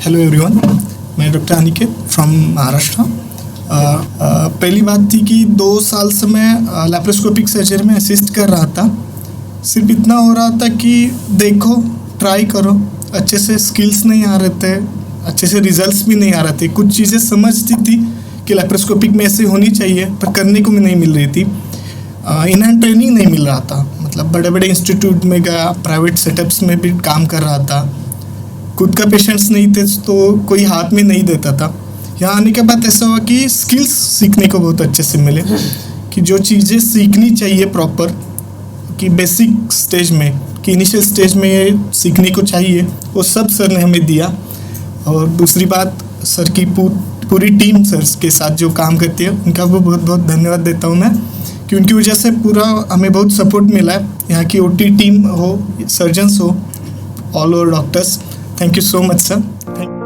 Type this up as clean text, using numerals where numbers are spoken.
Hello everyone, मैं doctor Aniket from Maharashtra. पहली बात थी कि 2 साल से मैं लैप्रोस्कोपिक सर्जरी में असिस्ट कर रहा था। सिर्फ इतना हो रहा था कि देखो, ट्राई करो, अच्छे से स्किल्स नहीं आ रहे थे, अच्छे से रिजल्ट्स भी नहीं आ रहे थे। कुछ चीज़ें समझती थी कि लैप्रोस्कोपिक में ऐसे होनी चाहिए, पर करने को भी नहीं मिल रही थी। इन हैंड ट्रेनिंग नहीं मिल रहा था, मतलब बड़े बड़े इंस्टीट्यूट में गया, प्राइवेट सेटअप्स में भी काम कर रहा था। खुद का पेशेंट्स नहीं थे तो कोई हाथ में नहीं देता था। यहाँ आने के बाद ऐसा हुआ कि स्किल्स सीखने को बहुत अच्छे से मिले, कि जो चीज़ें सीखनी चाहिए प्रॉपर, कि बेसिक स्टेज में, कि इनिशियल स्टेज में ये सीखने को चाहिए, वो सब सर ने हमें दिया। और दूसरी बात, सर की पूरी टीम सर के साथ जो काम करती है, उनका भी बहुत बहुत धन्यवाद देता हूँ मैं, कि उनकी वजह से पूरा हमें बहुत सपोर्ट मिला है। यहाँ की OT टीम हो, सर्जन्स हो, all over doctors, thank you so much sir.